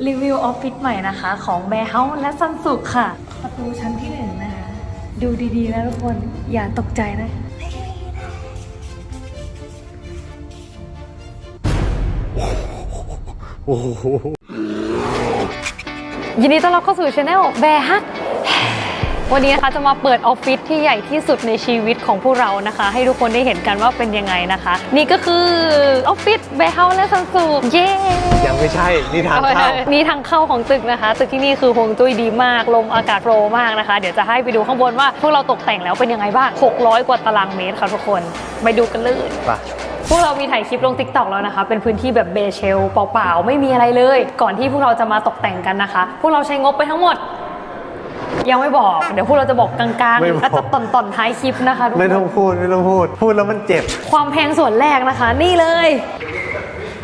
รีวิวออฟฟิศใหม่นะคะของแบร์เฮาส์และซันสุค่ะประตูชั้นที่1นะคะดูดีๆนะทุกคนอย่าตกใจนะยินดีต้อนรับเข้าสู่ช anel แบร์ฮักวันนี้นะคะจะมาเปิดออฟฟิศที่ใหญ่ที่สุดในชีวิตของพวกเรานะคะให้ทุกคนได้เห็นกันว่าเป็นยังไงนะคะนี่ก็คือออฟฟิศแบร์เฮาส์และซันสุเย้ยังไม่ใช่นี่ทางเข้านี่ทางเข้าของตึกนะคะตึกที่นี่คือฮวงจุ้ยดีมากลมอากาศโปรมากนะคะเดี๋ยวจะให้ไปดูข้างบนว่าพวกเราตกแต่งแล้วเป็นยังไงบ้าง600 กว่าตารางเมตรค่ะทุกคนไปดูกันเลยพวกเรามีถ่ายคลิปลง TikTok แล้วนะคะเป็นพื้นที่แบบเบเชลเปล่าๆไม่มีอะไรเลยก่อนที่พวกเราจะมาตกแต่งกันนะคะพวกเราใช้งบไปทั้งหมดยังไม่บอกเดี๋ยวพวกเราจะบอกกลางๆอาจจะต่อนท้ายคลิปนะคะไม่ต้องพูดพูดแล้วมันเจ็บความแพงส่วนแรกนะคะนี่เลย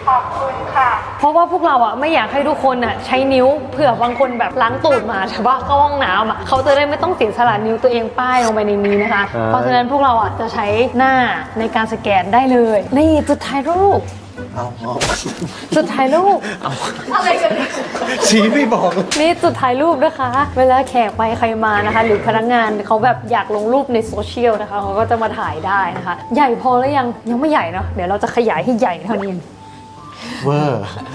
ขอบคุณค่ะเพราะว่าพวกเราอ่ะไม่อยากให้ทุกคนอ่ะใช้นิ้วเผื่อบางคนแบบล้างตูดมาใช่ปะเข้าห้องน้ำอ่ะเขาจะได้ไม่ต้องเสียสละนิ้วตัวเองป้ายลงไปในนี้นะคะเพราะฉะนั้นพวกเราอ่ะจะใช้หน้าในการสแกนได้เลยนี่จุดถ่ายรูปจุดถ่ายรูปอะไรกันชี้ไม่บอกนี่จุดถ่ายรูปนะคะเวลาแขกไปใครมานะคะหรือพนักงานเขาแบบอยากลงรูปในโซเชียลนะคะเขาก็จะมาถ่ายได้นะคะใหญ่พอแล้วยังไม่ใหญ่เนาะเดี๋ยวเราจะขยายให้ใหญ่เท่านี้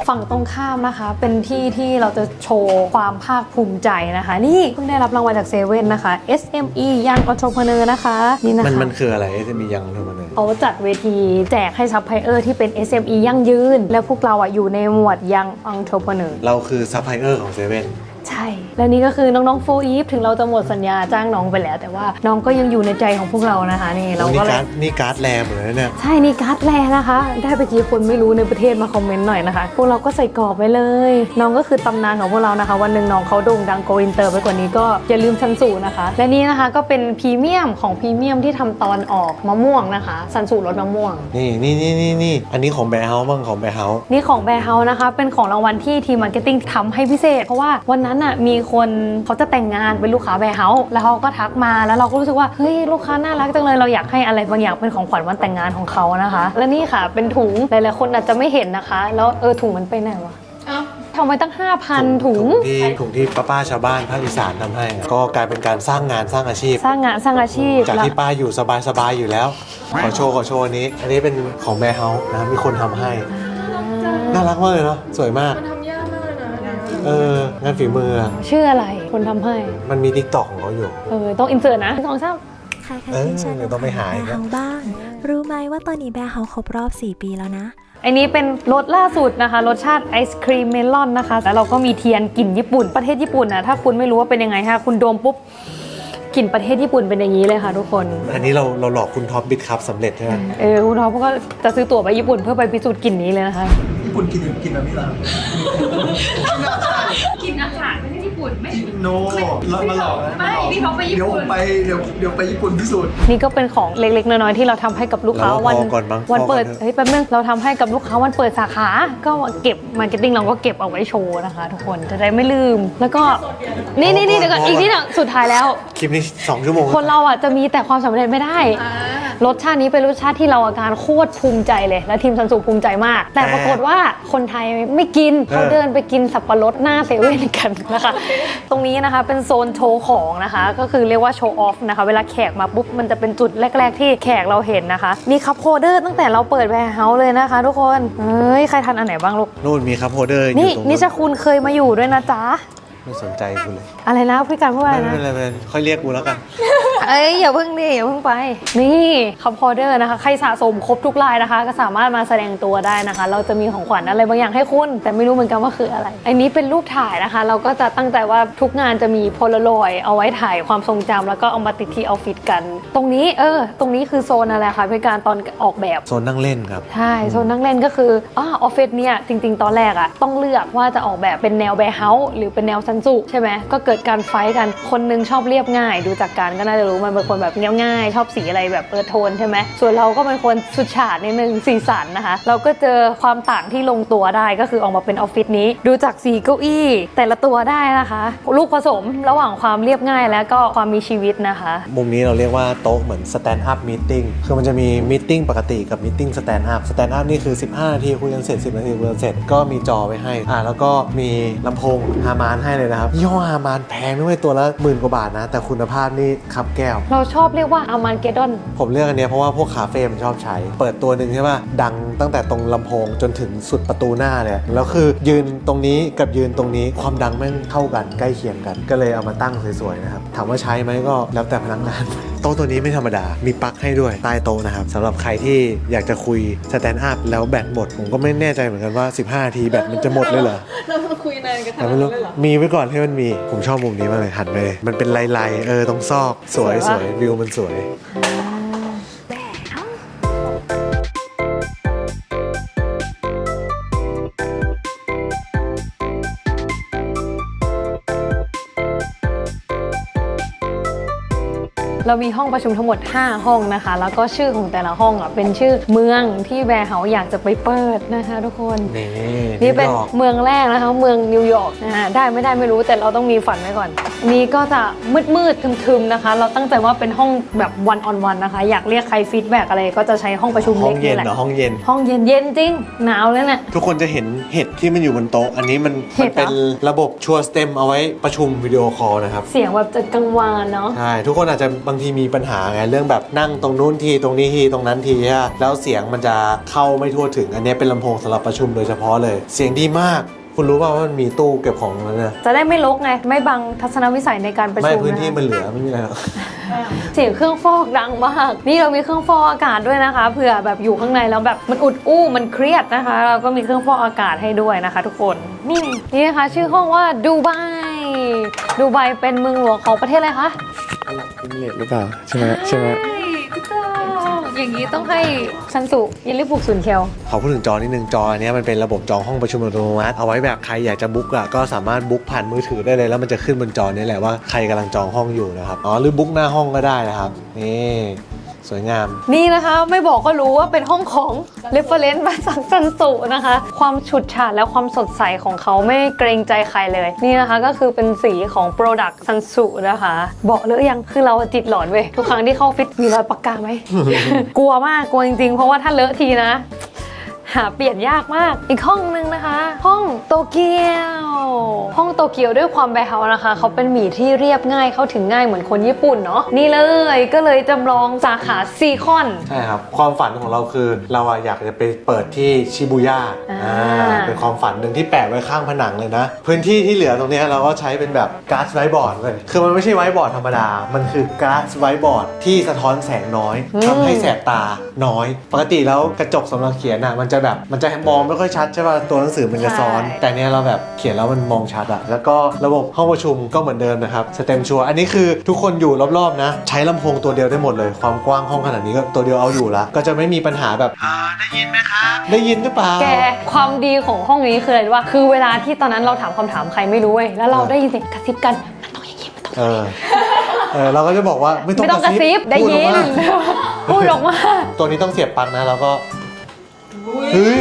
ฝั่งตรงข้ามนะคะเป็นที่ที่เราจะโชว์ความภาคภูมิใจนะคะนี่เพิ่งได้รับรางวัลจากเซเว่นนะคะ SME Young Entrepreneur นะคะนี่นะคะมันคืออะไร SME Young Entrepreneur เขาจัดเวทีแจกให้ซัพพลายเออร์ที่เป็น SME ยั่งยืนและพวกเราอ่ะอยู่ในหมวด Young Entrepreneur เราคือซัพพลายเออร์ของเซเว่นใช่และนี่ก็คือน้องๆโฟอีฟถึงเราจะหมดสัญญาจ้างน้องไปแล้วแต่ว่าน้องก็ยังอยู่ในใจของพวกเรานะคะนี่เราก็เลยนี่การ์ดแลเหมือนเนี่ยใช่นี่การ์ดแลนะคะได้ไปกี่คนไม่รู้ในประเทศมาคอมเมนต์หน่อยนะคะพวกเราก็ใส่กรอบไว้เลยน้องก็คือตำนานของพวกเรานะคะวันหนึ่งน้องเขาโด่งดังโกอินเตอร์ไปกว่านี้ก็อย่าลืมซันสุนะคะและนี่นะคะก็เป็นพรีเมียมของพรีเมียมที่ทำตอนออกมะม่วงนะคะซันสุรสมะม่วงนี่อันนี้ของแบร์เฮาส์บ้างของแบร์เฮาส์นี่ของแบร์เฮาส์นะคะเป็นของรางวัลที่ทีมมาร์เก็ตติ้งทำให้พิเศษเพราะว่าวันนั้นอ่ะมีคนเขาจะแต่งงานเป็นลูกค้าแบร์เฮาส์แล้วเขาก็ทักมาแล้วเราก็รู้สึกว่าเฮ้ยลูกค้าน่ารักจังเลยเราอยากให้อะไรบางอย่างเป็นของขวัญวันแต่งงานของเขานะคะและนี่ค่ะเป็นถุงหลายๆคนอาจจะไม่เห็นนะคะแล้วถุงมันไปไหนวะทำไว้ตั้ง 5,000 ถุงที่ป้าชาวบ้านภาคอีสานทำให้ก็กลายเป็นการสร้างงานสร้างอาชีพจากที่ป้าอยู่สบายอยู่แล้วขอโชว์อันนี้เป็นของแบร์เฮาส์นะมีคนทำให้น่ารักมากเลยเนาะสวยมากงานฝีมือชื่ออะไรคนทำให้มันมี TikTok ของเขาอยู่ต้องอินเสิร์ตนะ2-3ใครที่ฉันต้องไปหาแบร์เฮาส์บ้างรู้ไหมว่าตอนนี้แบร์เฮาส์ครบรอบ4 ปีแล้วนะอันนี้เป็นรสล่าสุดนะคะรสชาติไอศครีมเมลอนนะคะแล้วเราก็มีเทียนกลิ่นญี่ปุ่นประเทศญี่ปุ่นนะถ้าคุณไม่รู้ว่าเป็นยังไงค่ะคุณดมปุ๊บกลิ่นประเทศญี่ปุ่นเป็นอย่างนี้เลยค่ะทุกคนอันนี้เราหลอกคุณท็อปบิดครับสำเร็จใช่ไหมคุณท็อปก็จะซื้อตั๋วไปญี่ปุ่นเพื่อไปพิสูจน์กลิ่นนี้เลยนะคะญี่ปุ่นกินแบบนี้เหรอกินอาหารไม่ใช่ญี่ปุ่นไม่โน่มาหลอกนะไม่พี่เขาไปญี่ปุ่นเดี๋ยวไปญี่ปุ่นพิสูจน์นี่ก็เป็นของเล็กๆน้อยๆที่เราทำให้กับลูกค้าวันเปิดแป๊บนึงเราทำให้กับลูกค้าวันเปิดสาขาก็เก็บมาร์เก็ตติ้งเราก็เก็บเอาไว้โชว์นะคะทุกคนจะได้ไม่ลืมแล้วก็นี่เดี๋ยวก่อนอีกนิดนึงสุดท้ายแล้วคลิปนี้2 ชั่วโมงคนเราอ่ะจะมีแต่ความสำเร็จไม่ได้รสชาตินี้เป็นรสชาติที่เราอาการโคตรภูมิใจเลยและทีมซันสุภูมิใจมากแต่ปรากฏว่าคนไทยไม่กินเขาเดินไปกินสับปะรดหน้าเซเว่นกันนะคะตรงนี้นะคะเป็นโซนโชว์ของนะคะก็คือเรียกว่าโชว์ออฟนะคะเวลาแขกมาปุ๊บมันจะเป็นจุดแรกๆที่แขกเราเห็นนะคะมีคัพโฮเดอร์ตั้งแต่เราเปิดแวร์เฮาส์เลยนะคะทุกคนใครทันอันไหนบ้างลูกนู่นมีคัพโฮเดอร์นี่นิชคุณเคยมาอยู่ด้วยนะจ๊ะไม่สนใจคุณเลยอะไรนะพี่การพูดอะไรนะไม่ค่อยเรียกกูแล้วกันอย่าเพิ่งไปนี่คัพโฮเดอร์นะคะใครสะสมครบทุกลายนะคะก็สามารถมาแสดงตัวได้นะคะเราจะมีของขวัญอะไรบางอย่างให้คุณแต่ไม่รู้เหมือนกันว่าคืออะไรอันนี้เป็นรูปถ่ายนะคะเราก็จะตั้งใจว่าทุกงานจะมีโพลารอยด์เอาไว้ถ่ายความทรงจำแล้วก็เอามาติดที่ออฟฟิศกันตรงนี้ตรงนี้คือโซนอะไรคะพี่การตอนออกแบบโซนนั่งเล่นครับใช่โซนนั่งเล่นก็คือออฟฟิศเนี่ยจริงๆตอนแรกอะต้องเลือกว่าจะออกแบบเป็นแนวแบร์เฮาส์หรือเป็นแนวซันสุใช่ไหมก็เกิดการไฟท์กันคนนึงชอบเรียบง่ายดูจากการก็น่าจะ รู้มันเป็นคนแบบเรียบง่ายชอบสีอะไรแบบโทนใช่ไหมส่วนเราก็เป็นคนสุดฉาดนิดนึงสีสันนะคะเราก็เจอความต่างที่ลงตัวได้ก็คือออกมาเป็นออฟฟิศนี้ดูจากสีเก้าอี้แต่ละตัวได้นะคะลูกผสมระหว่างความเรียบง่ายและก็ความมีชีวิตนะคะมุมนี้เราเรียกว่าโต๊ะเหมือน stand up meeting คือมันจะมี meeting ปกติกับ meeting stand up stand up นี่คือ15 นาทีคุยกันเสร็จ10 นาทีคุยกันเสร็จก็มีจอไว้ให้แล้วก็มีลำโพงฮามานให้เลยนะครับยี่ห้อฮามานแพงด้วยตัวละ10,000 กว่าบาทนะแต่คุณภาพนี่คับแก้วเราชอบเรียกว่าอาร์มันเกดอนผมเลือกอันนี้เพราะว่าพวกคาเฟ่มันชอบใช้เปิดตัวหนึ่งใช่ป่ะดังตั้งแต่ตรงลำโพงจนถึงสุดประตูหน้าเลยแล้วคือยืนตรงนี้กับยืนตรงนี้ความดังแม่งเท่ากันใกล้เคียงกันก็เลยเอามาตั้งสวยๆนะครับถามว่าใช้ไหมก็แล้วแต่พนักงานโต๊ะตัวนี้ไม่ธรรมดามีปลั๊กให้ด้วยใต้โต๊ะนะครับสำหรับใครที่อยากจะคุยสแตนด์อัพแล้วแบตหมดผมก็ไม่แน่ใจเหมือนกันว่า15 นาทีแบตมันจะหมดเลยเหรอเราคุยนานกันทั้ง ไม่ นั้น รู้ เลยเหรอมีไว้ก่อนให้มันมีผมชอบมุมนี้มากเลยหันไปมันเป็นลายๆตรงซอกสวยวิวมันสวยเรามีห้องประชุมทั้งหมด5ห้องนะคะแล้วก็ชื่อของแต่ละห้องเป็นชื่อเมืองที่แบร์เฮาส์อยากจะไปเปิดนะคะทุกคนนี่เป็นเมืองแรกนะคะเมืองนิวยอร์กได้ไม่ได้ไม่รู้แต่เราต้องมีฝันไว้ก่อนนี่ก็จะมืดทึมๆนะคะเราตั้งใจว่าเป็นห้องแบบวันออนวันนะคะอยากเรียกใครฟีดแบ็กอะไรก็จะใช้ห้องประชุมเล็กนี่แหละห้องเย็นเย็นจริงหนาวเลยแหละทุกคนจะเห็นเห็ดที่มันอยู่บนโต๊ะอันนี้มันเป็นระบบชัวร์สเต็มเอาไว้ประชุมวิดีโอคอลนะครับเสียงแบบจะกังวานเนาะใช่ทุกคนอาจจะบางทีมีปัญหาไงเรื่องแบบนั่งตรงนู้นทีตรงนี้ทีตรงนั้นทีใช่แล้วเสียงมันจะเข้าไม่ทั่วถึงอันนี้เป็นลำโพงสำหรับประชุมโดยเฉพาะเลยเสียงดีมากคุณรู้ป่าวว่ามันมีตู้เก็บของแล้วเนี่ยจะได้ไม่รกไงไม่บังทัศนวิสัยในการประชุมไม่พื้นที่มันเหลือไม่มีอะไรหรอกเสียงเครื่องฟอกดังมากนี่เรามีเครื่องฟอกอากาศด้วยนะคะเผื่อแบบอยู่ข้างในแล้วแบบมันอุดอู้มันเครียดนะคะเราก็มีเครื่องฟอกอากาศให้ด้วยนะคะทุกคนนี่นะคะชื่อห้องว่าดูไบเป็นเมืองหลวงของประเทศอะไรคะอาหรับเอมิเรตส์หรือเปล่าใช่ไหมอย่างนี้ต้องให้ซันสุยินรีบปลุกศูนย์เคียวขอพูดถึงจอนิดนึงจออันนี้มันเป็นระบบจองห้องประชุมอัตโนมัติเอาไว้แบบใครอยากจะบุ๊กก็สามารถบุ๊กผ่านมือถือได้เลยแล้วมันจะขึ้นบนจอนี้แหละว่าใครกำลังจองห้องอยู่นะครับหรือบุ๊กหน้าห้องก็ได้นะครับนี่สวยงามนี่นะคะไม่บอกก็รู้ว่าเป็นห้องของ reference มาจากซันสุนะคะความฉูดฉาดและความสดใสของเขาไม่เกรงใจใครเลยนี่นะคะก็คือเป็นสีของ Product ซันสุนะคะบอกเลยยังคือเราจิตหลอนเว้ยทุกครั้งที่เข้าฟิตมีรอยปากกาไหม กลัวมากกลัวจริงๆเพราะว่าถ้าเลอะทีนะหาเปลี่ยนยากมากอีกห้องนึงนะคะห้องโตเกียวด้วยความแบร์เฮาส์นะคะเขาเป็นหมี่ที่เรียบง่ายเข้าถึงง่ายเหมือนคนญี่ปุ่นเนาะนี่เลยก็เลยจำลองสาขาซีคอนใช่ครับความฝันของเราคือเราอยากจะไปเปิดที่ชิบูย่าเป็นความฝันหนึ่งที่แปะไว้ข้างผนังเลยนะพื้นที่ที่เหลือตรงนี้เราก็ใช้เป็นแบบการ์ดไวท์บอร์ดเลยคือมันไม่ใช่ไวท์บอร์ดธรรมดามันคือการ์ดไวท์บอร์ดที่สะท้อนแสงน้อยทำให้แสบตาน้อยปกติแล้วกระจกสำหรับเขียนมันจะมองไม่ค่อยชัดใช่ป่ะตัวหนังสือมันจะซ้อนแต่เนี้ยเราแบบเขียนแล้วมันมองชัดแล้วก็ระบบห้องประชุมก็เหมือนเดิมนะครับสเต็มชัวร์อันนี้คือทุกคนอยู่รอบๆนะใช้ลำโพงตัวเดียวได้หมดเลยความกว้างห้องขนาดนี้ก็ตัวเดียวเอาอยู่ละก็จะไม่มีปัญหาแบบได้ยินไหมครับได้ยินหรือเปล่าแกความดีของห้องนี้คืออะไรวะคือเวลาที่ตอนนั้นเราถามคำถามใครไม่รู้เว้ยแล้วเราได้ยินเสียงกระซิบกันมันต้องอย่างนี้มันต้องเราก็จะบอกว่าไม่ต้องกระซิบได้ยินพูดออกมาตัวนี้ต้องเสียบปลั๊กนะแล้วก็เฮ้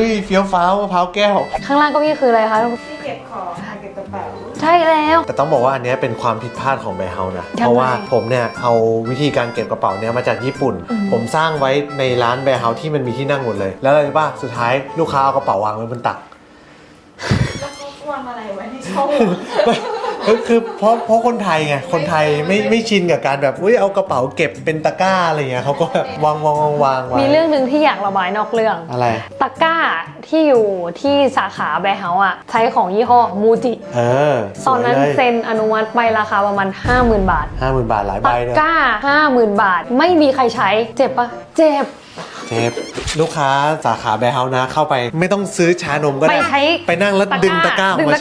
ยเฟี้ยวฟ้าวมะพร้าวแก้วข้างล่างก็มีคืออะไรคะที่เก็บของเก็บกระเป๋าใช่แล้วแต่ต้องบอกว่าอันนี้เป็นความผิดพลาดของแบร์เฮาส์นะเพราะว่าผมเนี่ยเอาวิธีการเก็บกระเป๋าเนี่ยมาจากญี่ปุ่นผมสร้างไว้ในร้านแบร์เฮาส์ที่มันมีที่นั่งหมดเลยแล้วอะไรป่ะสุดท้ายลูกค้าเอากระเป๋าวางไว้บนตักแล้วเขาวางอะไรไว้ในช่องคือเพราะคนไทยไงคนไทยไม่ชินกับการแบบเอากระเป๋าเก็บเป็นตะกร้าอะไรเงี้ยเขาก็แบบวางมีเรื่องนึงที่อยากระบายนอกเรื่องอะไรตะกร้าที่อยู่ที่สาขาแบร์เฮาส์ใช้ของยี่ห้อมูจิตอนนั้นเซ็นอนุมัติไปราคาประมาณ 50,000 บาท 50,000 บาทหลายใบเลยตะกร้า 50,000 บาทไม่มีใครใช้เจ็บปะเจ็บลูกค้าสาขาแบร์เฮาส์นะเข้าไปไม่ต้องซื้อชานมก็ได้ไปนั่งแล้วดึงตะกร้ามา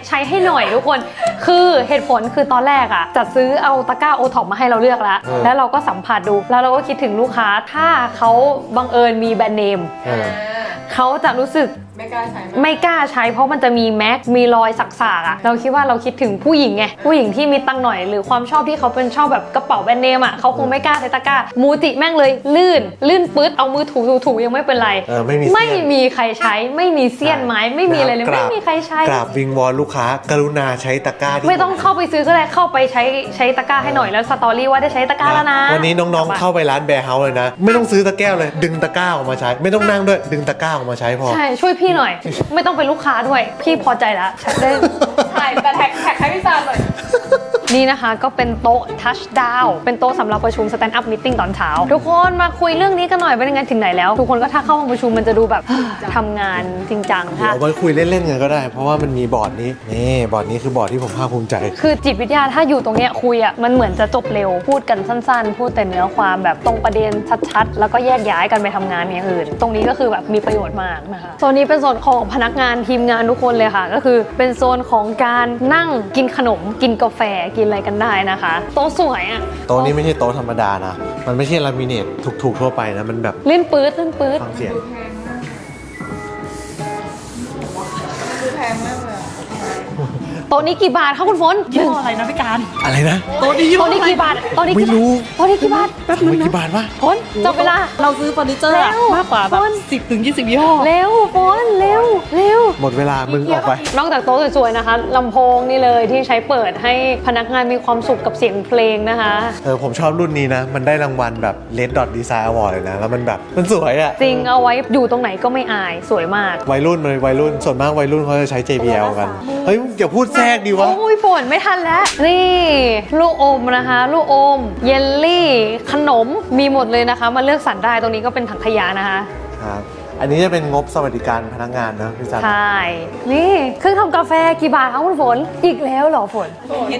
ใช้ให้หน่อยทุกคนคือเหตุผลคือตอนแรกจะซื้อเอาตะกร้าโอท็อปมาให้เราเลือกแล้วเราก็สัมผัสดูแล้วเราก็คิดถึงลูกค้าถ้าเขาบังเอิญมีแบรนด์เนมเขาจะรู้สึก ไม่กล้าใช้ ไม่กล้าใช้เพราะมันจะมีแม็กมีรอยสักๆอ่ะเราคิดว่าเราคิดถึงผู้หญิงไงผู้หญิงที่มีตังค์หน่อยหรือความชอบที่เขาเป็นชอบแบบกระเป๋าแบรนด์เนมอ่ะเขาคงไม่กล้าใช้ตะกร้ามูจิแม่งเลยลื่นปื๊ดเอามือถูยังไม่เป็นไร ไม่มีเสี้ยน ไม่มีใครใช้ไม่มีเสี้ยนไม้ไม่มีอะไรเลยไม่มีใครใช้ กราบวิงวอนลูกค้ากรุณาใช้ตะกร้าที่ ไม่ต้องเข้าไปซื้อก็ได้เข้าไปใช้ตะกร้าให้หน่อยแล้วสตอรี่ว่าได้ใช้ตะกร้าแล้วนะ วันนี้น้องๆเข้าไปร้านแบร์เฮาส์เลยนะไม่ต้องซื้อตะแก้วเลยดึงตะกร้าออกมาใช้ไม่ต้องนั่งด้วยดึงตะกร้าออกมาใช้พอ ใช่ช่วยพี่หน่อย ไม่ต้องเป็นลูกค้าด้วยพี่พอใจแล้วใช้ได้ ใช่แต่แท็กให้พี่ซานหน่อย นี่นะคะก็เป็นโต๊ะทัชดาวเป็นโต๊ะสำหรับประชุม stand up meeting ตอนเช้าทุกคนมาคุยเรื่องนี้กันหน่อยเป็นยังไงถึงไหนแล้วทุกคนก็ถ้าเข้าห้องประชุมมันจะดูแบบ ทำงานจริงจังค่ะ เอาไว้คุยเล่นๆกันก็ได้ เพราะว่ามันมีบอร์ดนี้นี่บอร์ดนี้คือบอร์ดที่ผมภาคภูมิใจ คือจิตวิทยาถ้าอยู่ตรงเนี้ยคุยอ่ะมันเหมือนจะจบเร็วพูดกันสั้นๆ พูดแต่เนื้อความแบบตรงประเด็นชัดๆแล้วก็แยกย้ายกันไปทำงานอย่างอื่น ตรงนี้ก็คือแบบมีประโยชน์มากนะคะโซนนี้เป็นโซนของพนักงานทีมงานทุกคนเลยค่ะก็คือเป็นโซนของการนั่งกินขนมกินกาแฟกินอะไรกันได้นะคะโต๊ะสวยอ่ะ โต๊ะนี้ไม่ใช่โต๊ะธรรมดานะมันไม่ใช่ลามิเนตถูกๆทั่วไปนะมันแบบ ลื่นปื๊ด ฟังเสียง คือแพงมากเลยอะ โต๊ะนี้กี่บาทคะคุณฝน ยี่ห้ออะไรนะพี่การ อะไรนะ โต๊ะนี้ยี่ห้ โต๊ะ อ นี้ อะไร กี่บาทโต๊ะนี้ ไม่ กี่บาท รู้ โต๊ะนี้กี่บาท แป๊บนึง ไม่ นะ กี่บาทวะ ฝนจับเวลา เราซื้อเฟอร์นิเจอร์อะ เร็ว มากกว่าแบบ คน 10 ถึง 20 ยี่ห้อ เร็วฝนเร็ว หมดเวลามึงออกไป นอกจากโต๊ะสวยๆนะคะลำโพงนี่เลยที่ใช้เปิดให้พนักงานมีความสุขกับเสียงเพลงนะคะ ผมชอบรุ่นนี้นะ มันได้รางวัลแบบ Red Dot Design Award เลยนะ แล้วมันแบบมันสวยอะ จริงเอาไว้อยู่ตรงไหนก็ไม่อายสวยมาก วัยรุ่นเลยวัยรุ่นส่วนมากวัยรุ่นเขาจะใช้ JBL กัน เฮ้ยอย่าพูดแทรกดีวะ โอ้ยฝนไม่ทันแล้ว นี่ลูกอมนะคะ ลูกอม เยลลี่ ขนมมีหมดเลยนะคะ มาเลือกสรรได้ตรงนี้ก็เป็นถังขยะนะคะ ครับ อันนี้จะเป็นงบสวัสดิการพนักงานนะพี่จัน ใช่ นี่เครื่องทำกาแฟกี่บาทคะคุณฝนอีกแล้วเหรอฝน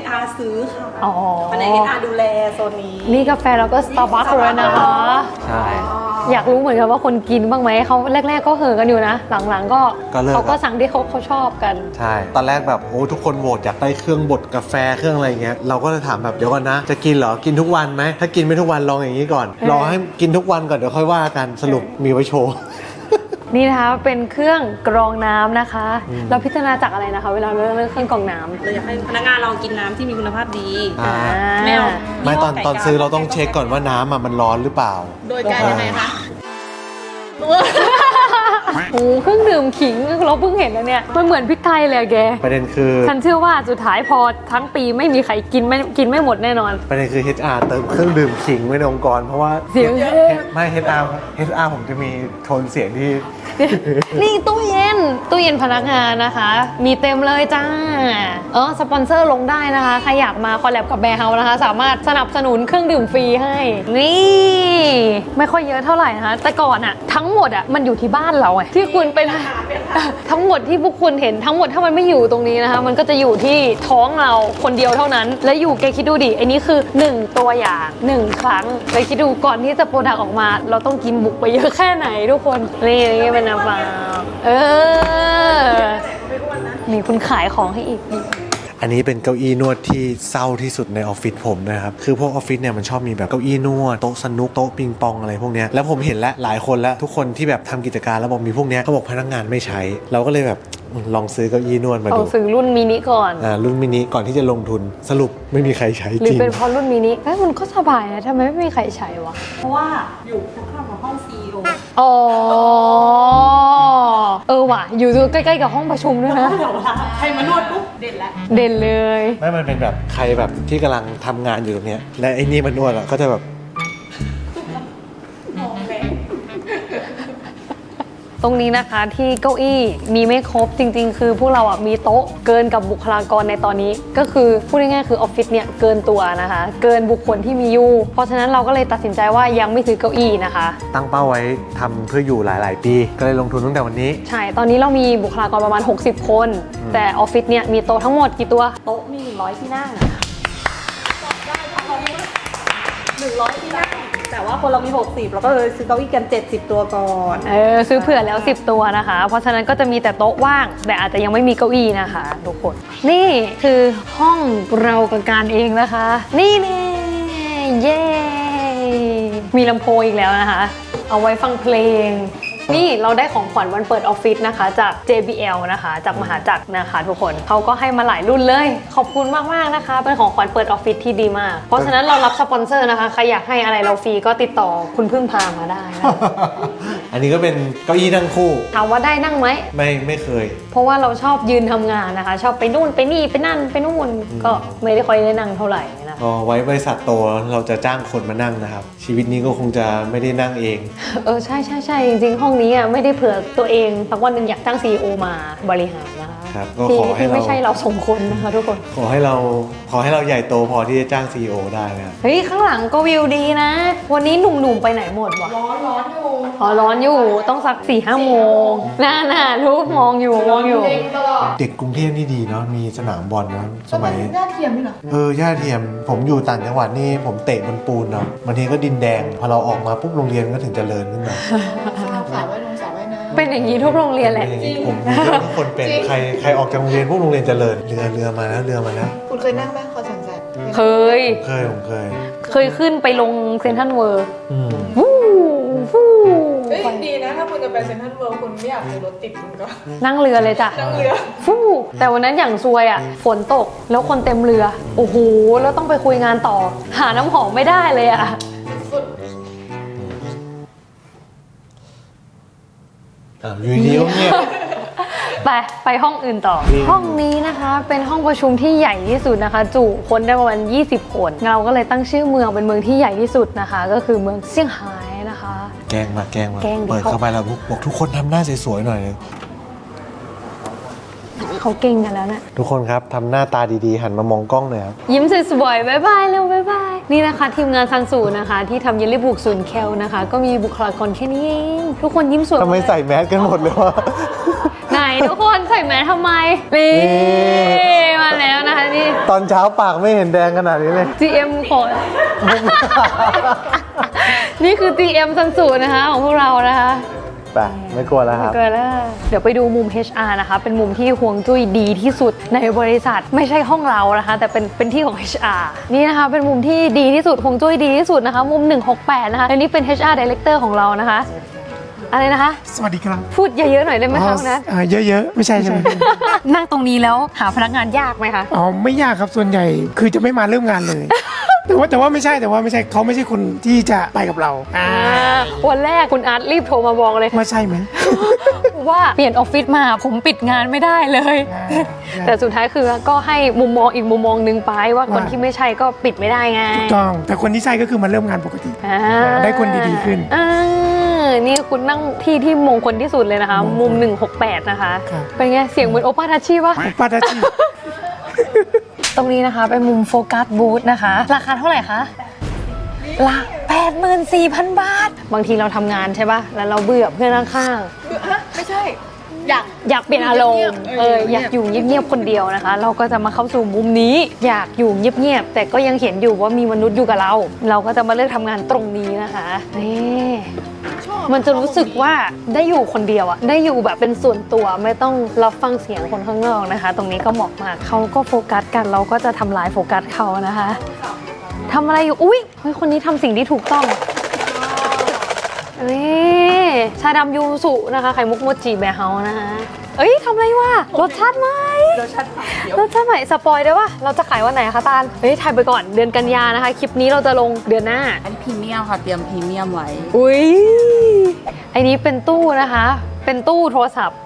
HR ซื้อค่ะ อ๋อ แผนก HR ดูแลโซนนี้ นี่กาแฟเราก็สตาร์บัคเลยนะคะ ใช่ อยากรู้เหมือนกันว่าคนกินบ้างไหมเขาแรกๆก็เห่อกันอยู่นะ หลังๆก็ ก็เลิก เขาก็สั่งที่เขาชอบกัน ใช่ ตอนแรกแบบโอ้ทุกคนโหวตอยากได้เครื่องบดกาแฟเครื่องอะไรเงี้ย เราก็เลยถามแบบเดี๋ยวก่อนนะ จะกินเหรอ กินทุกวันไหม ถ้ากินไม่ทุกวันลองอย่างนี้ก่อน รอให้กินทุกวันก่อนเดี๋ยวค่อยว่ากัน สรุปมีไว้โชว์ นี่นะคะเป็นเครื่องกรองน้ำนะคะ เราพิจารณาจากอะไรนะคะ เวลาเลือกเครื่องกรองน้ำ เราอยากให้พนักงานเรากินน้ำที่มีคุณภาพดี อ่า ไม่เอา ไม่ตอนซื้อเราต้องเช็คก่อนว่าน้ำอะมันร้อนหรือเปล่า โดยการยังไงคะ โอ้โหเครื่องดื่มขิงเราเพิ่งเห็นแล้วเนี่ยมันเหมือนพริกไทยเลยอะแก ประเด็นคือ ฉันเชื่อว่าสุดท้ายพอทั้งปีไม่มีใครกินไม่หมดแน่นอน ประเด็นคือ HR เติมเครื่องดื่มขิงไว้ในองค์กร เพราะว่า เสียง ไม่ HR ผมจะมีโทนเสียงที่ นี่ตู้เย็นพนักงานนะคะ มีเต็มเลยจ้าสปอนเซอร์ลงได้นะคะ ใครอยากมาคอลแลบกับแบร์เฮาส์นะคะ สามารถสนับสนุนเครื่องดื่มฟรีให้ นี่ไม่ค่อยเยอะเท่าไหร่นะคะ แต่ก่อนอะทั้งหมดอะมันอยู่ที่บ้านเราไงที่คุณไปทั้งหมดที่พวกคุณเห็นทั้งหมดถ้ามันไม่อยู่ตรงนี้นะคะ มันก็จะอยู่ที่ท้องเราคนเดียวเท่านั้น และอยู่แกคิดดูดิไอ้นี้คือ 1 ตัวอย่าง1 ครั้งไปคิดดูก่อนที่จะโปรดักต์ออกมา เราต้องกินบุกไปเยอะแค่ไหนทุกคนนี่เป็นน้ำเปล่านี่คุณขายของให้อีก อันนี้เป็นเก้าอี้นวดที่เศร้าที่สุดในออฟฟิศผมนะครับ คือพวกออฟฟิศเนี่ยมันชอบมีแบบเก้าอี้นวดโต๊ะสนุกโต๊ะปิงปองอะไรพวกเนี้ยแล้วผมเห็นแล้วหลายคนแล้วทุกคนที่แบบทำกิจการแล้วบอกมีพวกเนี้ยเขาบอกพนักงานไม่ใช้ เราก็เลยแบบลองซื้อเก้าอี้นวดมา ต้อ ดู งซื้อรุ่นมินิก่อน รุ่นมินิก่อนที่จะลงทุนสรุปไม่มีใครใช้ หรื จ อ ริง เป็นเพราะรุ่นมินิเอ้ยมันก็สบายนะทำไมไม่มีใครใช้วะ เพราะว่าอยู่ข้างๆกับห้อง CEO อ๋อว่ะอยู่ใกล้ๆกับห้องประชุมด้วยนะ เดี๋ยวเวลาใครมานวดปุ๊บเด่นแล้ว เด่นเลย ไม่มันเป็นแบบใครแบบที่กำลังทำงานอยู่ตรงเนี้ยและไอ้นี่มันนวดอ่ะก็จะแบบ ตรงนี้นะคะที่เก้าอี้มีไม่ครบจริงๆ คือพวกเราอ่ะมีโต๊ะเกินกับบุคลากรในตอนนี้ ก็คือพูดง่ายๆคือออฟฟิศเนี่ยเกินตัวนะคะ เกินบุคคลที่มีอยู่เพราะฉะนั้นเราก็เลยตัดสินใจว่ายังไม่ซื้อเก้าอี้นะคะ ตั้งเป้าไว้ทำเพื่ออยู่หลายๆ ปีก็เลยลงทุนตั้งแต่วันนี้ ใช่ตอนนี้เรามีบุคลากรประมาณ60 คน แต่ออฟฟิศเนี่ยมีโต๊ะทั้งหมดกี่ตัว โต๊ะมี100ที่นั่ง100ที่นั่งแต่ว่าคนเรามี60เราก็เลยซื้อเก้าอี้กัน70ตัวก่อน ซื้อเผื่อแล้ว10ตัวนะคะ เพราะฉะนั้นก็จะมีแต่โต๊ะว่าง แต่อาจจะยังไม่มีเก้าอี้นะคะทุกคน นี่คือห้องเรากับการเองนะคะ นี่แน่เย้มีลำโพงอีกแล้วนะคะ เอาไว้ฟังเพลง นี่เราได้ของขวัญวันเปิดออฟฟิศนะคะจาก JBL นะคะจากมหาจักรนะคะทุกคนเขาก็ให้มาหลายรุ่นเลยขอบคุณมากๆนะคะเป็นของขวัญเปิดออฟฟิศที่ดีมากเพราะฉะนั้นเรารับสปอนเซอร์นะคะใครอยากให้อะไรเราฟรีก็ติดต่อคุณพึ่งพามาได้นะ อันนี้ก็เป็นเก้าอี้นั่งคู่ ถามว่าได้นั่งไหม ไม่เคย เพราะว่าเราชอบยืนทำงานนะคะ ชอบไปนู่นไปนี่ไปนั่นไปนู่นก็ไม่ได้ค่อยได้นั่งเท่าไหร่นะ พอไว้บริษัทโตเราจะจ้างคนมานั่งนะครับ ชีวิตนี้ก็คงจะไม่ได้นั่งเอง ใช่จริงๆห้องนี้ไม่ได้เผื่อตัวเองสักวันหนึ่งอยากจ้าง CEO มาบริหารนะคะ ครับก็ ที่ ขอให้ ที่ เรา ไม่ใช่เราสองคนนะคะทุกคน ขอให้เราใหญ่โตพอที่จะจ้าง CEO ได้นะครับ เฮ้ยข้างหลังก็วิวดีนะ วันนี้หนุ่มๆไปไหนหมดวะ ร้อนอยู่ ร้อนอยู่ต้องสัก 4-5 โมงน่าทุกมองอยู่ เด็กตลอด เด็กกรุงเทพนี่ดีเนาะมีสนามบอลนะสมัย หน้าเทียมนี่เหรอ ย่าเทียมผมอยู่ต่างจังหวัดนี่ผมเตะบนปูนเนาะบางทีก็ดินแดงพอเราออกมาปุ๊บโรงเรียนก็ถึงเจริญขึ้นมา สาวไว้ลงสาวไว้นะ เป็นอย่างนี้ทุกโรงเรียนแหละ ผมมีเพื่อนทุกคนเป็นใครออกจากโรงเรียนพวกโรงเรียนเจริญเรือมาแล้ว คุณเคยนั่งไหมคอสังแสบ เคย ผมเคย ขึ้นไปลงเซนทรัลเวิร์ อืม วู้ เฮ้ยดีนะถ้าคุณจะไปเซ็นทรัลเวิลด์คุณไม่อยากมีรถติดคุณก็ นั่งเรือเลยจ้ะ นั่งเรือ ฟู่แต่วันนั้นอย่างซวยฝนตกแล้วคนเต็มเรือ โอ้โห แล้วต้องไปคุยงานต่อ หาน้ำหอมไม่ได้เลยสุด อยู่ดีก็เงียบ ไปห้องอื่นต่อ ห้องนี้นะคะเป็นห้องประชุมที่ใหญ่ที่สุดนะคะ จุคนได้ประมาณ20 คนเราก็เลยตั้งชื่อเมืองเป็นเมืองที่ใหญ่ที่สุดนะคะ ก็คือเมืองเซี่ยงไฮ้นะคะ แกล้งมา แกล้งดิ เปิดเข้าไปแล้วบอกทุกคนทำหน้าสวยๆหน่อยเลย เขาเก่งกันแล้วนะ ทุกคนครับทำหน้าตาดีๆหันมามองกล้องหน่อยครับ ยิ้มสวยๆบ๊ายบายเร็วบ๊ายบายนี่นะคะทีมงานซันสูนะคะที่ทำเยลลี่บุกศูนย์แคลนะคะก็มีบุคลากรแค่นี้เองทุกคนยิ้มสวย ทำไมใส่แมสกันหมดเลยวะ ไหนทุกคนใส่แมสทำไมนี่มาแล้วนะคะนี่ ตอนเช้าปากไม่เห็นแดงขนาดนี้เลย GM ขอ นี่คือ GM ซันสูนะคะของพวกเรานะคะ ไปไม่กลัวแล้วครับ เกิดแล้วเดี๋ยวไปดูมุม HR นะคะเป็นมุมที่ห่วงจุ้ยดีที่สุดในบริษัทไม่ใช่ห้องเรานะคะแต่เป็นที่ของ HR นี่นะคะเป็นมุมที่ดีที่สุดห่วงจุ้ยดีที่สุดนะคะมุม168นะคะอันนี้เป็น HR Director ของเรานะคะอะไรนะคะ สวัสดีครับ พูดเยอะๆหน่อยได้ไหมคะนะ เยอะๆ ไม่ใช่ใช่ไหม นั่งตรงนี้แล้วหาพนักงานยากไหมคะ อ๋อไม่ยากครับส่วนใหญ่คือจะไม่มาเริ่มงานเลย แต่ว่าไม่ใช่เขาไม่ใช่คนที่จะไปกับเรา วันแรกคุณอาร์ตรีบโทรมาบอกเลย ว่าใช่ไหม ว่าเปลี่ยนออฟฟิศมาผมปิดงานไม่ได้เลย แต่สุดท้ายคือก็ให้มุมมองอีกมุมมองหนึ่งไปว่าคนที่ไม่ใช่ก็ปิดไม่ได้ไง ถูกต้องแต่คนที่ใช่ก็คือมาเริ่มงานปกติ ได้คนดีๆขึ้น นี่คุณนั่งที่มงคลที่สุดเลยนะคะ มุม168นะคะ ครับ เป็นไงเสียงเหมือนโอป้าทัชชี่ปะ ปาตาชิ ตรงนี้นะคะเป็นมุมโฟกัสบูธนะคะ ราคาเท่าไหร่คะละ 84,000 บาท บางทีเราทำงานใช่ปะแล้วเราเบื่อเพื่อนข้าง ไม่ใช่ อยากเปลี่ยนอารมณ์อยากอยู่เงียบๆคนเดียวนะคะ เราก็จะมาเข้าสู่มุมนี้ อยากอยู่เงียบๆแต่ก็ยังเห็นอยู่ว่ามีมนุษย์อยู่กับเรา เราก็จะมาเลือกทำงานตรงนี้นะคะนี่มันจะรู้สึกว่าได้อยู่คนเดียวอะได้อยู่แบบเป็นส่วนตัวไม่ต้องรับฟังเสียงคนข้างนอกนะคะ ตรงนี้ก็เหมาะมากเขาก็โฟกัสกันเราก็จะทำลายโฟกัสเขานะคะทำอะไรอยู่อุ๊ยเฮ้ยคนนี้ทำสิ่งที่ถูกต้องนี่ชาดำยูสุนะคะไข่มุกโมจิแบร์เฮาส์นะคะเอ้ยทำอะไรวะรสชาติใหม่รสชาติใหม่สปอยได้ปะเราจะขายวันไหนคะตาลเฮ้ยถ่ายไปก่อนเดือนกันยานะคะคลิปนี้เราจะลงเดือนหน้า อันนี้พรีเมียมค่ะ เตรียมพรีเมียมไว้ อุ้ยไอ้นี้เป็นตู้นะคะ เป็นตู้โทรศัพท์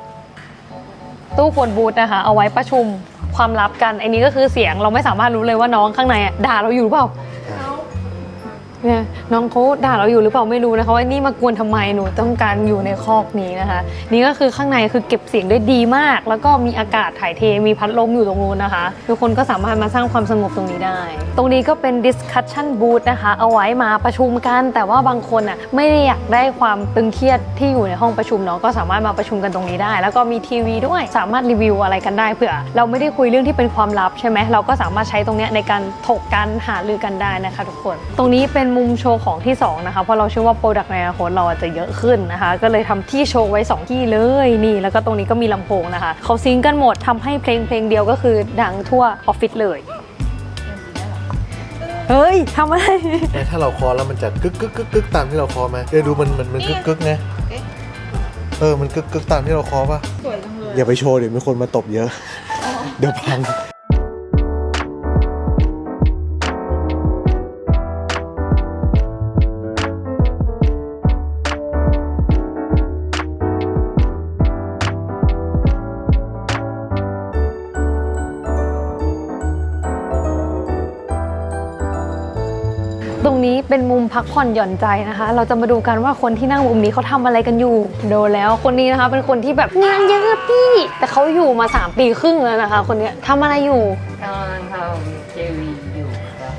ตู้ควรบูธนะคะ เอาไว้ประชุมความลับกันไอ้นี้ก็คือเสียงเราไม่สามารถรู้เลยว่าน้องข้างในอะด่าเราอยู่หรือเปล่าเนี่ยน้องเขาด่าเราอยู่หรือเปล่าไม่รู้นะคะว่านี่มากวนทำไมหนูต้องการอยู่ในคอกนี้นะคะ นี่ก็คือข้างในคือเก็บเสียงได้ดีมาก แล้วก็มีอากาศถ่ายเทมีพัดลมอยู่ตรงนู้นนะคะทุกคนก็สามารถมาสร้างความสงบตรงนี้ได้ ตรงนี้ก็เป็น discussion booth นะคะเอาไว้มาประชุมกันแต่ว่าบางคนอ่ะไม่ได้อยากได้ความตึงเครียดที่อยู่ในห้องประชุมเนาะก็สามารถมาประชุมกันตรงนี้ได้ แล้วก็มีทีวีด้วยสามารถรีวิวอะไรกันได้เผื่อเราไม่ได้คุยเรื่องที่เป็นความลับใช่ไหมเราก็สามารถใช้ตรงเนี้ยในการถกกันหารือกันได้นะคะทุกคนตรงนี้เป็นมุมโชว์ของที่2นะคะเพราะเราเชื่อว่าโปรดักต์ในอนาคตเราจะเยอะขึ้นนะคะก็เลยทำที่โชว์ไว้2ที่เลยนี่แล้วก็ตรงนี้ก็มีลำโพงนะคะเขาซิงค์กันหมดทำให้เพลงเดียวก็คือดังทั่วออฟฟิศเลยเฮ้ยทำอะไร ถ้าเราคอแล้วมันจะกึกตามที่เราคอไหมดูมันกึกไง มันกึกตามที่เราเคาะป่ะสวยจังเลยอย่าไปโชว์เดี๋ยวมีคนมาตบเยอะ เดี๋ยวพัง ตรงนี้เป็นมุมพักผ่อนหย่อนใจนะคะ เราจะมาดูกันว่าคนที่นั่งมุมนี้เขาทำอะไรกันอยู่โดนแล้วคนนี้นะคะเป็นคนที่แบบงานเยอะพี่ แต่เขาอยู่มา3 ปีครึ่งแล้วนะคะ คนเนี้ยทำอะไรอยู่ กำลังทำเจวีอยู่ครับ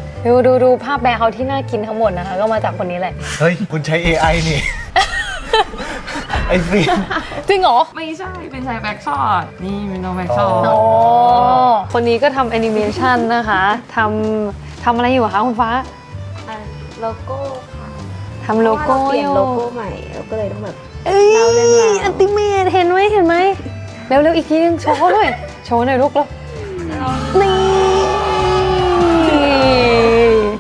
ดูภาพแบร์เขาที่น่ากินทั้งหมดนะคะ ก็มาจากคนนี้แหละ เฮ้ย คุณใช้ AI นี่ ไอ้ฟิล์ม จริงเหรอ ไม่ใช่ เป็นชายแบ็กช็อต นี่เป็นน้องแบ็กช็อต อ๋อคนนี้ก็ทำแอนิเมชันนะคะทำอะไรอยู่อะคะคุณฟ้า โลโก้ค่ะ ทำโลโก้ เปลี่ยน อยู่ โลโก้ใหม่เราก็เลยต้องแบบ เอ้ย เราเรื่องราว อัลติเมทเห็นไหมเร็วๆอีกทีนึงโชว์หน่อยลูกแล้วนี่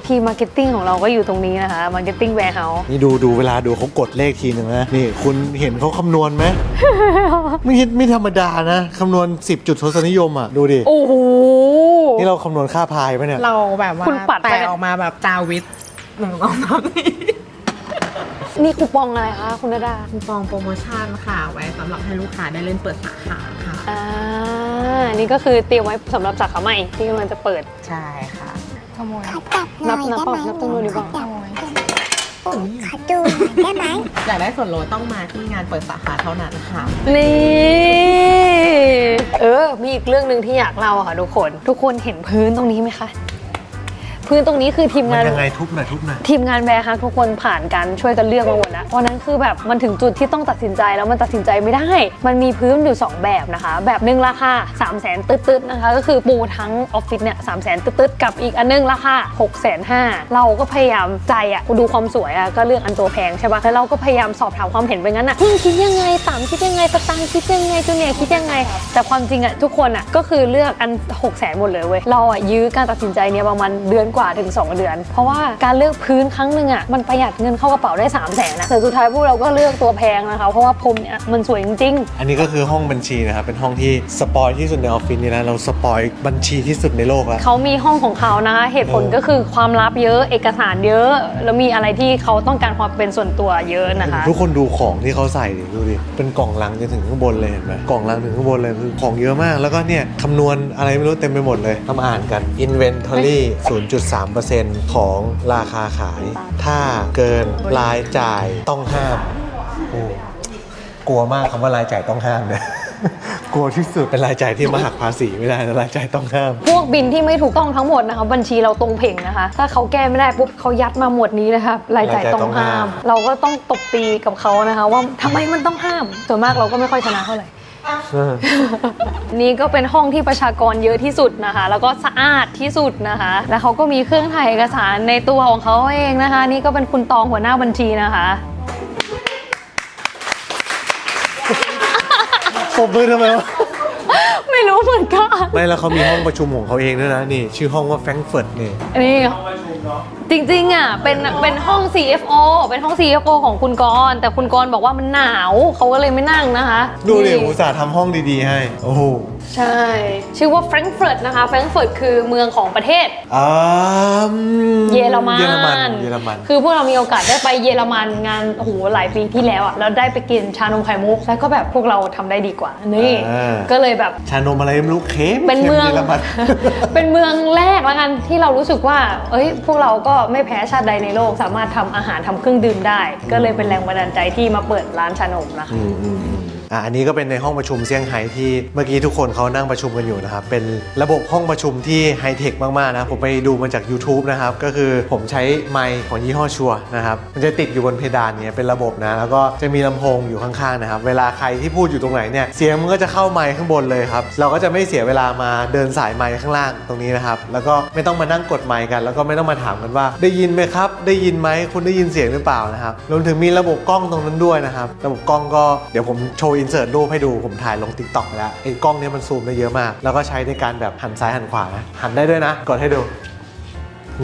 ทีมมาร์เก็ตติ้งของเราก็อยู่ตรงนี้นะคะมาร์เก็ตติ้งแวร์เฮาส์ นี่ดูเวลาดูเขากดเลขทีหนึ่งนะ นี่คุณเห็นเขาคำนวณไหม ไม่ธรรมดานะ คำนวณ 10 จุดทศนิยมอ่ะ ดูดิ โอ้โห นี่เราคำนวณค่าพายไหมเนี่ย เราแบบว่า คุณปัดไป แต่ออกมาแบบจาวิทหนึ่งสองสามสี่ นี่คูปองอะไรคะคุณนาดา คูปองโปรโมชั่นค่ะ ไว้สำหรับให้ลูกค้าได้เล่นเปิดสาขาค่ะ นี่ก็คือเตรียมไว้สำหรับสาขาใหม่ที่กำลังจะเปิด ใช่ค่ะ นับตรงนู้นดีกว่า อยากได้ส่วนลดต้องมาที่งานเปิดสาขาเท่านั้นค่ะ นี่มีอีกเรื่องหนึ่งที่อยากเล่าอะค่ะทุกคนเห็นพื้นตรงนี้ไหมคะ พื้นตรงนี้คือทีม มัน งาน ยังไงทุบหน่อย ทีมงานแบร์ฮักทุกคนผ่านกันช่วยกันเลือกมาหมดแล้ววันนั้นคือแบบมันถึงจุดที่ต้องตัดสินใจแล้วมันตัดสินใจไม่ได้ มันมีพื้นอยู่2แบบนะคะแบบหนึ่งราคา 300,000 ตึ๊ดๆนะคะก็คือปูทั้งออฟฟิศเนี่ย 300,000 ตึ๊ดๆกับอีกอันนึงราคา 650,000เราก็พยายามใจอะดูความสวยอะก็เลือกอันตัวแพงใช่ปะแล้วเราก็พยายามสอบถามความเห็นไปงั้นอะคิดยังไงตามคิดยังไงสตางค์คิดยังไงจูเนียร์คิดยังไงแต่ความจริงอะทุกคนอะก็คือเลือกอัน 600,000 หมดเลยเว้ยเราอะยื้อการตัดสินใจเนี่ยประมาณเดือนกว่าถึง2 เดือนเพราะว่าการเลือกพื้นครั้งหนึ่งอ่ะมันประหยัดเงินเข้ากระเป๋าได้ 300,000นะแต่สุดท้ายพวกเราก็เลือกตัวแพงนะคะเพราะว่าพรมเนี่ยมันสวยจริง อันนี้ก็คือห้องบัญชีนะครับ เป็นห้องที่สปอยที่สุดในออฟฟิศนี่นะ เราสปอยบัญชีที่สุดในโลกแล้ว ๆเขามีห้องของเขานะคะเหตุผลก็คือความลับเยอะเอกสารเยอะ แล้วมีอะไรที่เขาต้องการความเป็นส่วนตัวเยอะนะคะ ทุกคนดูของที่เขาใส่ดิดูดิ เป็นกล่องลังจนถึงข้างบนเลยเห็นไหมกล่องลังถึงข้างบนเลยคือของเยอะมาก แล้วก็เนี่ยคำนวณอะไรไม่รู้เต็มไปหมดเลยต้องอ่านกัน Inventory 0.3% ของราคาขาย ถ้าเกินรายจ่ายต้องห้ามโอ้กลัวมากคำว่ารายจ่ายต้องห้ามเนี่ย กลัวที่สุดเป็นรายจ่ายที่มาหักภาษีไม่ได้นะรายจ่ายต้องห้าม พวกบินที่ไม่ถูกต้องทั้งหมดนะคะบัญชีเราตรงเพ่งนะคะถ้าเขาแก้ไม่ได้ปุ๊บเขายัดมาหมวดนี้นะคะรายจ่ายต้องห้าม เราก็ต้องตบตีกับเขานะคะว่าทำไมมันต้องห้ามส่วนมากเราก็ไม่ค่อยชนะเท่าไหร่ นี่ก็เป็นห้องที่ประชากรเยอะที่สุดนะคะ แล้วก็สะอาดที่สุดนะคะ แล้วเขาก็มีเครื่องถ่ายเอกสารในตัวของเขาเองนะคะ นี่ก็เป็นคุณตองหัวหน้าบัญชีนะคะ ปมมือทำไมวะ ไม่รู้เหมือนกัน ไม่แล้วเขามีห้องประชุมของเขาเองด้วยนะนี่ชื่อห้องว่าแฟรงก์เฟิร์ตนี่ นี่จริงๆอ่ะเป็นห้อง CFO เป็นห้อง CFO ของคุณกรณ์แต่คุณกรณ์บอกว่ามันหนาวเขาก็เลยไม่นั่งนะคะ ดูดิ นี่ อุตส่าห์ทำห้องดีๆให้โอ้โห ใช่ ชื่อว่าแฟรงก์เฟิร์ตนะคะแฟรงก์เฟิร์ตคือเมืองของประเทศ เยอรมัน เยอรมัน คือพวกเรามีโอกาสได้ไปเยอรมันงานโอ้โหหลายปีที่แล้วอ่ะแล้วได้ไปกินชานมไข่มุกแล้วก็แบบพวกเราทำได้ดีกว่านี่ก็เลยแบบ ชานมอะไรไม่รู้เค็ม เป็นเมือง เยอรมัน เป็นเมืองแรกแล้วกันที่เรารู้สึกว่าเอ้ยพวกเราก็ไม่แพ้ชาติใดในโลกสามารถทำอาหารทำเครื่องดื่มได้ ก็เลยเป็นแรงบันดาลใจที่มาเปิดร้านชานมนะคะ อันนี้ก็เป็นในห้องประชุมเซี่ยงไฮ้ที่เมื่อกี้ทุกคนเขานั่งประชุมกันอยู่นะครับเป็นระบบห้องประชุมที่ไฮเทคมากๆนะผมไปดูมาจาก YouTube นะครับก็คือผมใช้ไมค์ของยี่ห้อชัวร์นะครับมันจะติดอยู่บนเพดานเนี่ยเป็นระบบนะแล้วก็จะมีลำโพงอยู่ข้างๆนะครับเวลาใครที่พูดอยู่ตรงไหนเนี่ยเสียงมันก็จะเข้าไมค์ข้างบนเลยครับเราก็จะไม่เสียเวลามาเดินสายไมค์ข้างล่างตรงนี้นะครับแล้วก็ไม่ต้องมานั่งกดไมค์กันแล้วก็ไม่ต้องมาถามกันว่าได้ยินไหมครับได้ยินไหมคุณได้ยินเสียงหรือเปล่านะครับรวมถึงมีระบบกล้องตรงนั้นด้วยนะครับระบบกล้องก็เดี๋ยวผมโชว์อินเสิร์ตรูปให้ดูผมถ่ายลง TikTok ไปแล้วไอ้กล้องเนี้ยมันซูมได้เยอะมากแล้วก็ใช้ในการแบบหันซ้ายหันขวานะหันได้ด้วยนะกดให้ดู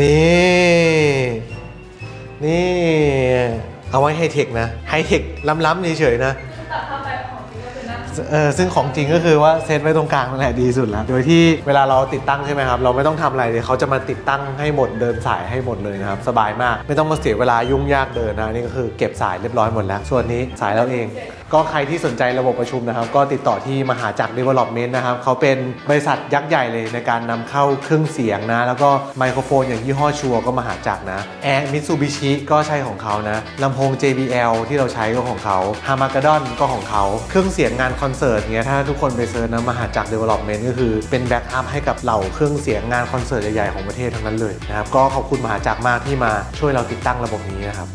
นี่เอาไว้ไฮเทคนะไฮเทคล้ำๆเฉยๆนะ ซึ่งของจริงก็คือว่าเซตไว้ตรงกลางนั่นแหละดีสุดแล้วโดยที่เวลาเราติดตั้งใช่ไหมครับเราไม่ต้องทำอะไรเลยเขาจะมาติดตั้งให้หมดเดินสายให้หมดเลยนะครับสบายมากไม่ต้องมาเสียเวลายุ่งยากเดินนะนี่ก็คือเก็บสายเรียบร้อยหมดแล้วส่วนนี้สายเราเองก็ใครที่สนใจระบบประชุมนะครับก็ติดต่อที่มหาจักร Development นะครับเขาเป็นบริษัทยักษ์ใหญ่เลยในการนำเข้าเครื่องเสียงนะแล้วก็ไมโครโฟนอย่างยี่ห้อชัวก็มหาจักรนะแอร์มิตซูบิชิก็ใช่ของเขานะลำโพง JBL ที่เราใช้ก็ของเขาฮามากาดอนก็ของเขาเครื่องเสียงงานคอนเสิร์ตเงี้ยถ้าทุกคนไปเซิร์ชนะมหาจักร Development ก็คือเป็นแบ็กอัพให้กับเหล่าเครื่องเสียงงานคอนเสิร์ตใหญ่ๆของประเทศทั้งนั้นเลยนะครับก็ขอบคุณมหาจักรมากที่มาช่วยเราติดตั้งระบบนี้นะครับ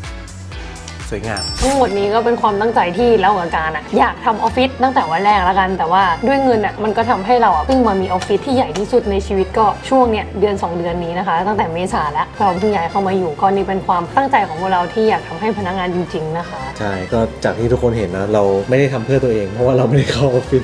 สวยงาม ทั้งหมดนี้ก็เป็นความตั้งใจที่เรากับการอยากทำออฟฟิศตั้งแต่วันแรกแล้วกันแต่ว่าด้วยเงินมันก็ทำให้เราเพิ่งมามีออฟฟิศที่ใหญ่ที่สุดในชีวิตก็ช่วงเดือน2 เดือนนี้นะคะตั้งแต่เมษาแล้วเราเพิ่งย้ายเข้ามาอยู่ก็นี่เป็นความตั้งใจของพวกเราที่อยากทำให้พนักงานจริงๆนะคะใช่ก็จากที่ทุกคนเห็นนะเราไม่ได้ทำเพื่อตัวเองเพราะว่าเราไม่ได้เข้าออฟฟิศ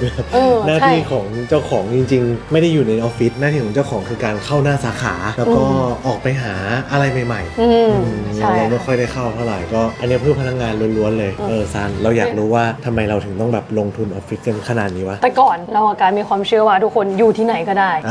หน้าที่ของเจ้าของจริงๆไม่ได้อยู่ในออฟฟิศหน้าที่ของเจ้าของคือการเข้าหน้าสาขาแล้วก็ออกไปหาอะไรใหม่ๆเราไม่ค่อยได้เข้าเท่าไหร่ก็อันนี้เพื่อพนักงานล้วนๆเลยซันเราอยากรู้ว่าทำไมเราถึงต้องแบบลงทุนออฟฟิศกันขนาดนี้วะแต่ก่อนเรากับการมีความเชื่อว่าทุกคนอยู่ที่ไหนก็ได้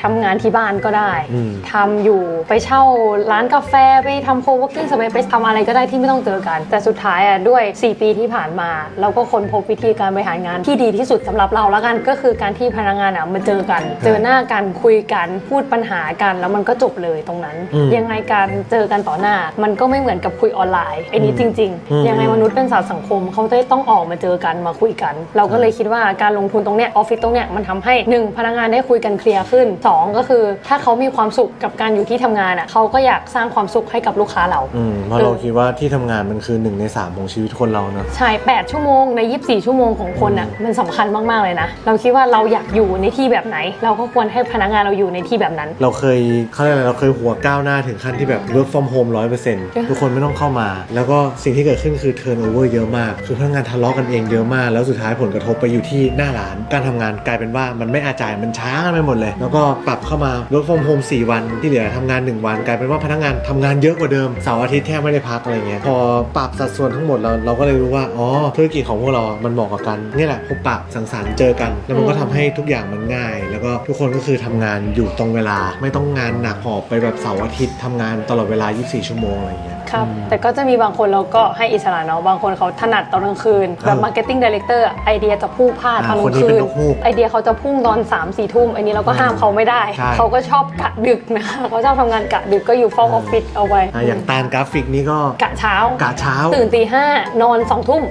ทำงานที่บ้านก็ได้ทำอยู่ไปเช่าร้านกาแฟไปทำโคเวิร์กิ้งสเปซไปทำอะไรก็ได้ที่ไม่ต้องเจอกันแต่สุดท้ายด้วย4 ปีที่ผ่านมาเราก็ค้นพบวิธีการบริหารงานที่ดีที่สุดสำหรับเราแล้วกันก็คือการที่พนักงานมาเจอกันเจอหน้ากันคุยกันพูดปัญหากันแล้วมันก็จบเลยตรงนั้นยังไงการเจอกันต่อหน้ามันก็ไม่เหมือนกับคุยออนไลน์อันนี้จริงๆยังไงมนุษย์เป็นสัตว์สังคมเขาจะต้องออกมาเจอกันมาคุยกันเราก็เลยคิดว่าการลงทุนตรงเนี้ยออฟฟิศตรงเนี้ยมันทำให้1พนักงานได้คุยกันเคลียร์ขึ้น2ก็คือถ้าเขามีความสุขกับการอยู่ที่ทำงานเขาก็อยากสร้างความสุขให้กับลูกค้าเราเพราะเราคิดว่าที่ทำงานมันคือ1 ใน 3ของชีวิตคนเราเนอะใช่8 ชั่วโมงใน24 ชั่วโมงของคนมันสำคัญมากๆเลยนะเราคิดว่าเราอยากอยู่ในที่แบบไหนเราก็ควรให้พนักงานเราอยู่ในที่แบบนั้นเราเคยเขาเรียกอะไรเราเคยหัวก้าวหน้าถึงขั้นที่แบบ work from home 100%ทุกคนไม่ต้องเข้ามาแล้วก็สิ่งที่เกิดขึ้นคือ turnover เยอะมากคือพนักงานทะเลาะกันเองเยอะมากแล้วสุดท้ายผลกระทบไปอยู่ที่หน้าร้านการทำงานกลายเป็นว่ามันไม่อาจ่ายมันช้ากันไปหมดเลยแล้วก็ปรับเข้ามา work from home 4 วันที่เหลือทำงาน1 วันกลายเป็นว่าพนักงานทำงานเยอะกว่าเดิมเสาร์อาทิตย์แทบไม่ได้พักอะไรเงี้ยพอปรับสัดส่วนทั้งหมดเราก็เลยรู้ว่าอ๋อธุรกิจของพวกเรามันเหมาะกับกันนี่แหละพบปะสังสรรค์เจอกันแล้วมันก็ทำให้ทุกอย่างมันง่ายแล้วก็ทุกคนก็คือทำงานอยู่ตรงเวลาไม่ต้องงานหนักหอบไปแบบเสาร์อาทิตย์ทำงานตลอดเวลา24 ชั่วโมงอะไรเงี้ยครับแต่ก็จะมีบางคนเราก็ให้อิสระเนาะบางคนเขาถนัดตอนกลางคืนแบบ marketing director ไอเดียจะพุ่งพลาดตอนกลางคืนไอเดียเขาจะพุ่งตอน 3-4 ทุ่มอันนี้เราก็ห้ามเขาไม่ได้เขาก็ชอบกะดึกนะคะเขาชอบทำงานกะดึกก็อยู่เฝ้าออฟฟิศเอาไว้อย่างตาลกราฟิกนี่ก็กะเช้าตื่นตี 5นอน 2 ทุ่ม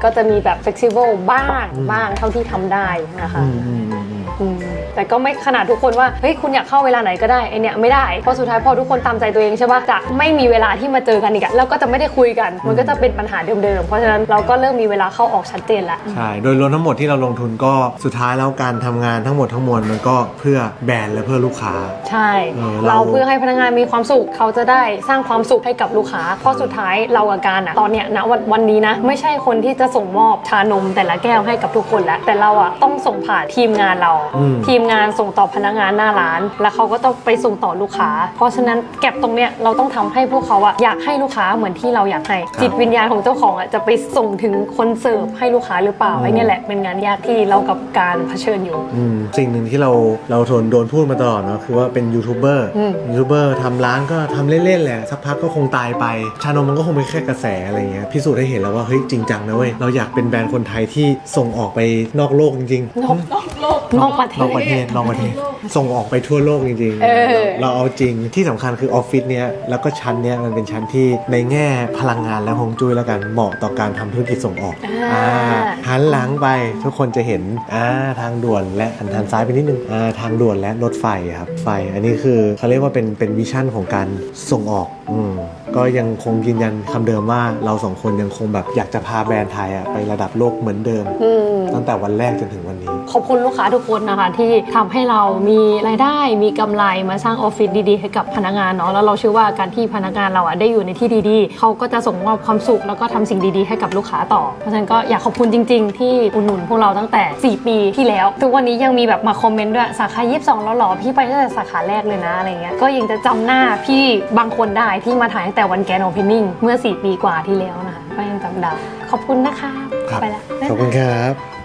ก็จะมีแบบ flexible บ้างเท่าที่ทำได้นะคะแต่ก็ไม่ขนาดทุกคนว่าเฮ้ยคุณอยากเข้าเวลาไหนก็ได้ไอเนี้ยไม่ได้เพราะสุดท้ายพอทุกคนตามใจตัวเองใช่ป่ะจะไม่มีเวลาที่มาเจอกันอีกแล้วก็จะไม่ได้คุยกันมันก็จะเป็นปัญหาเดิมๆเพราะฉะนั้นเราก็เริ่มมีเวลาเข้าออกชัดเจนแล้วใช่โดยรวมทั้งหมดที่เราลงทุนก็สุดท้ายแล้วการทำงานทั้งหมดทั้งมวลมันก็เพื่อแบรนด์และเพื่อลูกค้าใช่เราเพื่อให้พนักงานมีความสุขเขาจะได้สร้างความสุขให้กับลูกค้าเพราะสุดท้ายเรากับการตอนเนี้ยณวันนี้นะไม่ใช่คนที่จะส่งมอบชานมแต่ละแก้วให้กับทุกคนแล้วแต่เราต้องส่งผ่านทีมงานเราทีมงานส่งต่อพนักงานหน้าร้านแล้วเขาก็ต้องไปส่งต่อลูกค้าเพราะฉะนั้นแก็บตรงเนี้ยเราต้องทำให้พวกเขาอยากให้ลูกค้าเหมือนที่เราอยากให้จิตวิญญาณของเจ้าของจะไปส่งถึงคนเสิร์ฟให้ลูกค้าหรือเปล่าไอ้นี่แหละเป็นงานยากที่เรากับการเผชิญอยู่สิ่งหนึ่งที่เราโดนพูดมาตลอดเนาะคือว่าเป็นยูทูบเบอร์ทำร้านก็ทำเล่นๆแหละสักพักก็คงตายไปชานมมันก็คงเป็นแค่กระแสอะไรเงี้ยพิสูจน์ให้เห็นแล้วว่าเฮ้ยจริงจังนะเว้ยเราอยากเป็นแบรนด์คนไทยที่ส่งออกไปนอกโลกจริงๆนอกประเทศส่งออกไปทั่วโลกจริงๆเราเอาจริงที่สำคัญคือออฟฟิศเนี้ยแล้วก็ชั้นเนี้ยมันเป็นชั้นที่ในแง่พลังงานและฮวงจุ้ยแล้วกันเหมาะต่อการทำธุรกิจส่งออกหันหลังไปทุกคนจะเห็นทางด่วนและหันซ้ายไปนิดนึงทางด่วนและรถไฟครับไฟอันนี้คือเขาเรียกว่าเป็นวิชั่นของการส่งออกก็ยังคงยืนยันคำเดิมว่าเรา2 คนยังคงแบบอยากจะพาแบรนด์ไทยไประดับโลกเหมือนเดิมตั้งแต่วันแรกจนถึงวันนี้ขอบคุณลูกค้าทุกคนนะคะที่ทำให้เรามีรายได้มีกำไรมาสร้างออฟฟิศดีๆให้กับพนักงานเนาะแล้วเราเชื่อว่าการที่พนักงานเราได้อยู่ในที่ดีๆเขาก็จะส่งมอบความสุขแล้วก็ทำสิ่งดีๆให้กับลูกค้าต่อเพราะฉะนั้นก็อยากขอบคุณจริงๆที่อุดหนุนพวกเราตั้งแต่4 ปีที่แล้วทุกวันนี้ยังมีแบบมาคอมเมนต์ด้วยสาขา22แล้วหรอพี่ไปตั้งแต่สาขาแรกเลยนะอะไรเงี้ยก็ยังจะจำหน้าพี่บางคนได้ที่มาถ่ายตั้งแต่วันแกรนด์โอเพนนิ่งเมื่อ4 ปีกว่าที่แล้วนะคะก็ยังจำได้ขอบคุณนะคะไปแล้วขอบคุณครับ